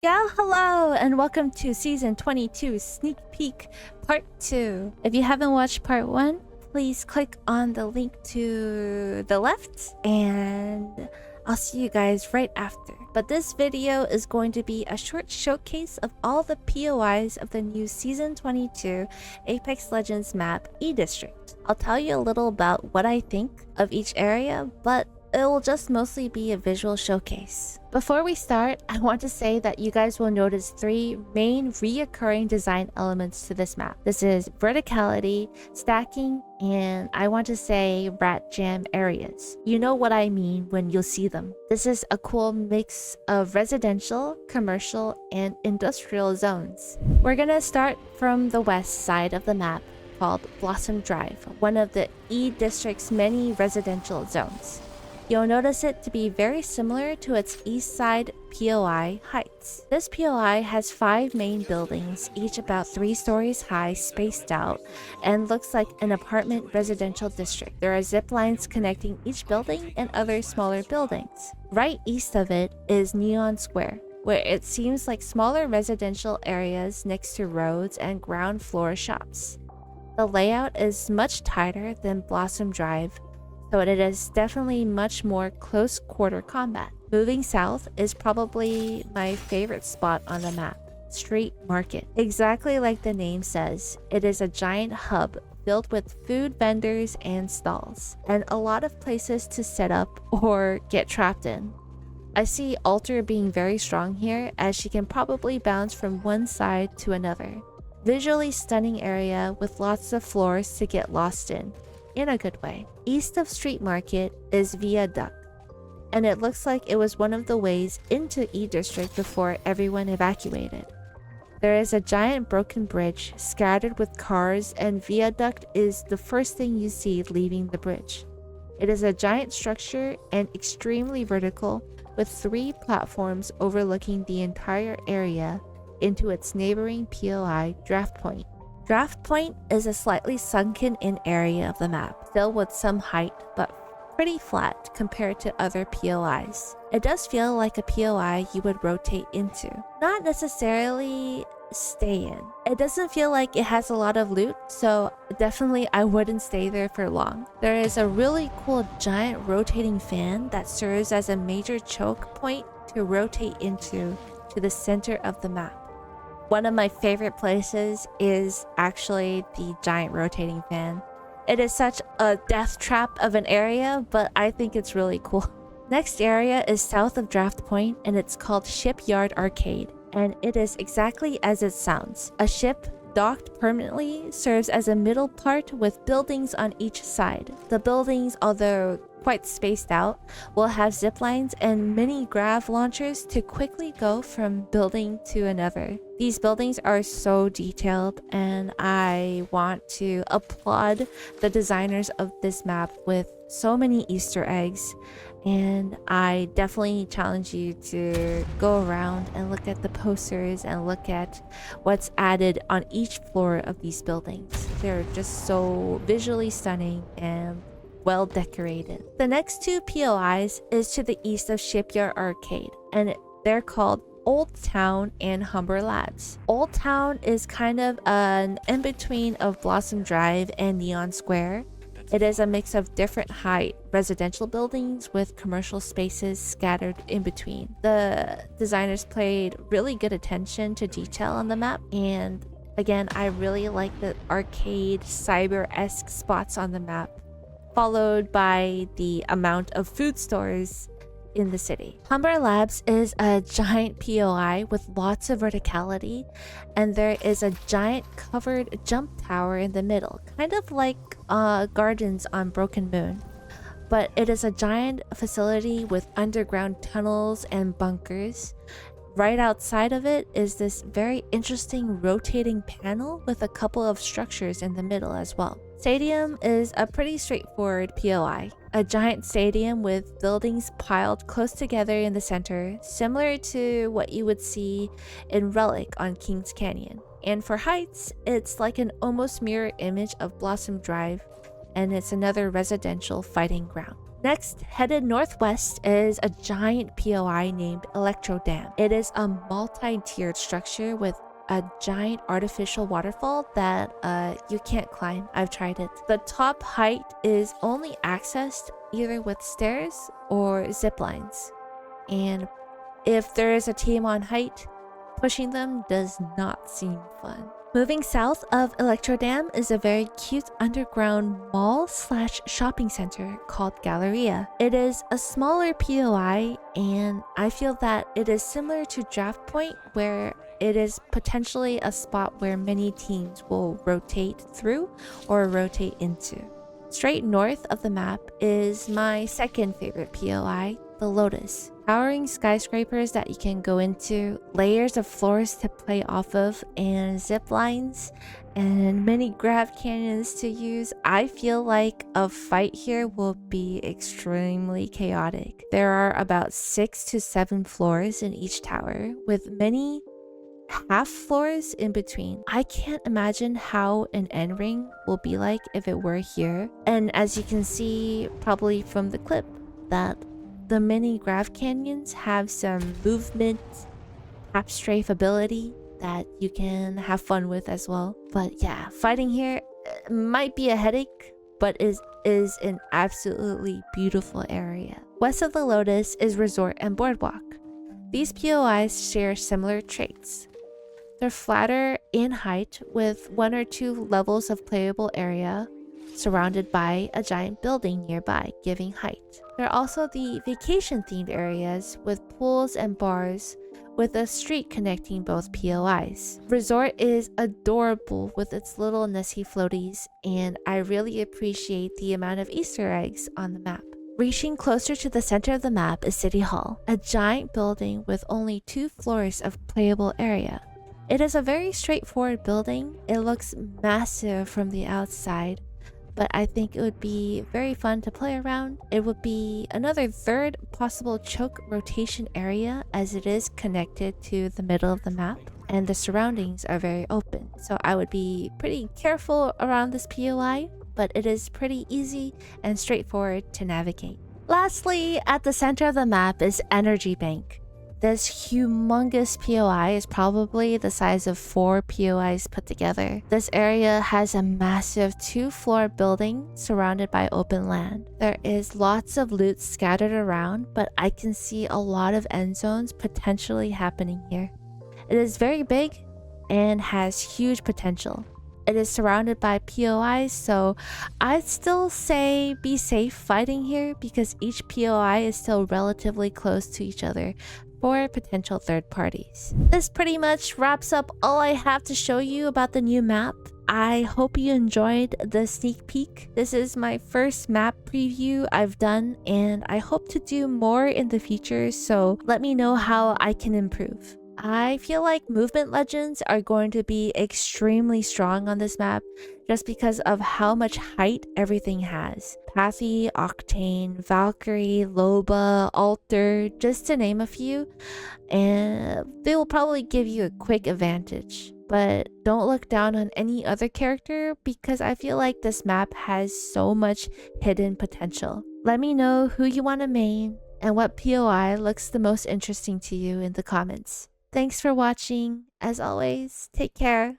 Hello, and welcome to Season 22 Sneak Peek Part 2. If you haven't watched Part 1, please click on the link to the left, and I'll see you guys right after. But this video is going to be a short showcase of all the POIs of the new Season 22 Apex Legends map, E-District. I'll tell you a little about what I think of each area, but it will just mostly be a visual showcase. Before we start, I want to say that you guys will notice three main reoccurring design elements to this map. This is verticality, stacking, and I want to say rat jam areas. You know what I mean when you'll see them. This is a cool mix of residential, commercial, and industrial zones. We're gonna start from the west side of the map, called Blossom Drive, one of the E-District's many residential zones. You'll notice it to be very similar to its east side POI, Heights. This POI has 5 main buildings, each about 3 stories high, spaced out, and looks like an apartment residential district. There are zip lines connecting each building and other smaller buildings. Right east of it is Neon Square, where it seems like smaller residential areas next to roads and ground floor shops. The layout is much tighter than Blossom Drive, so it is definitely much more close quarter combat. Moving south is probably my favorite spot on the map, Street Market. Exactly like the name says, it is a giant hub filled with food vendors and stalls, and a lot of places to set up or get trapped in. I see Alter being very strong here, as she can probably bounce from one side to another. Visually stunning area with lots of floors to get lost in a good way. East of Street Market is Viaduct, and it looks like it was one of the ways into E-District before everyone evacuated. There is a giant broken bridge scattered with cars, and Viaduct is the first thing you see leaving the bridge. It is a giant structure and extremely vertical, with 3 platforms overlooking the entire area into its neighboring POI, Draft Point. Draft Point is a slightly sunken in area of the map, still with some height, but pretty flat compared to other POIs. It does feel like a POI you would rotate into, not necessarily stay in. It doesn't feel like it has a lot of loot, so definitely I wouldn't stay there for long. There is a really cool giant rotating fan that serves as a major choke point to rotate into to the center of the map. One of my favorite places is actually the giant rotating fan. It is such a death trap of an area, but I think it's really cool. Next area is south of Draft Point, and it's called Shipyard Arcade, and it is exactly as it sounds. A ship docked permanently serves as a middle part with buildings on each side. The buildings, although quite spaced out, will have zip lines and mini grav launchers to quickly go from building to another. These buildings are so detailed, and I want to applaud the designers of this map with so many Easter eggs, and I definitely challenge you to go around and look at the posters and look at what's added on each floor of these buildings. They're just so visually stunning and well decorated. The next 2 POIs is to the east of Shipyard Arcade, and they're called Old Town and Humber Labs. Old Town is kind of an in-between of Blossom Drive and Neon Square. It is a mix of different height residential buildings with commercial spaces scattered in between. The designers paid really good attention to detail on the map, and again, I really like the arcade cyber-esque spots on the map, followed by the amount of food stores in the city. Humber Labs is a giant POI with lots of verticality, and there is a giant covered jump tower in the middle, kind of like Gardens on Broken Moon. But it is a giant facility with underground tunnels and bunkers. Right outside of it is this very interesting rotating panel with a couple of structures in the middle as well. Stadium is a pretty straightforward POI. A giant stadium with buildings piled close together in the center, similar to what you would see in Relic on Kings Canyon. And for Heights, it's like an almost mirror image of Blossom Drive, and it's another residential fighting ground. Next, headed northwest is a giant POI named Electro Dam. It is a multi-tiered structure with a giant artificial waterfall that you can't climb. I've tried it. The top height is only accessed either with stairs or zip lines. And if there is a team on height, pushing them does not seem fun. Moving south of Electro Dam is a very cute underground mall/shopping center called Galleria. It is a smaller POI, and I feel that it is similar to Draft Point, where it is potentially a spot where many teams will rotate through or rotate into. Straight north of the map is my second favorite POI, the Lotus. Towering skyscrapers that you can go into, layers of floors to play off of, and zip lines, and many grab canyons to use. I feel like a fight here will be extremely chaotic. There are about 6 to 7 floors in each tower, with many half floors in between. I can't imagine how an end ring will be like if it were here. And as you can see probably from the clip, that the mini grav canyons have some movement, tap strafe ability that you can have fun with as well. But yeah, fighting here might be a headache, but is an absolutely beautiful area. West of the Lotus is Resort and Boardwalk. These POIs share similar traits. They're flatter in height with 1 or 2 levels of playable area surrounded by a giant building nearby, giving height. There are also the vacation-themed areas with pools and bars with a street connecting both POIs. Resort is adorable with its little Nessie floaties, and I really appreciate the amount of Easter eggs on the map. Reaching closer to the center of the map is City Hall, a giant building with only 2 floors of playable area. It is a very straightforward building. It looks massive from the outside, but I think it would be very fun to play around. It would be another third possible choke rotation area, as it is connected to the middle of the map and the surroundings are very open. So I would be pretty careful around this POI, but it is pretty easy and straightforward to navigate. Lastly, at the center of the map is Energy Bank. This humongous POI is probably the size of 4 POIs put together. This area has a massive 2-floor building surrounded by open land. There is lots of loot scattered around, but I can see a lot of end zones potentially happening here. It is very big and has huge potential. It is surrounded by POIs, so I'd still say be safe fighting here because each POI is still relatively close to each other for potential third parties. This pretty much wraps up all I have to show you about the new map. I hope you enjoyed the sneak peek. This is my first map preview I've done, and I hope to do more in the future, so let me know how I can improve. I feel like movement legends are going to be extremely strong on this map just because of how much height everything has. Pathy, Octane, Valkyrie, Loba, Alter, just to name a few, and they will probably give you a quick advantage. But don't look down on any other character because I feel like this map has so much hidden potential. Let me know who you want to main and what POI looks the most interesting to you in the comments. Thanks for watching. As always, take care.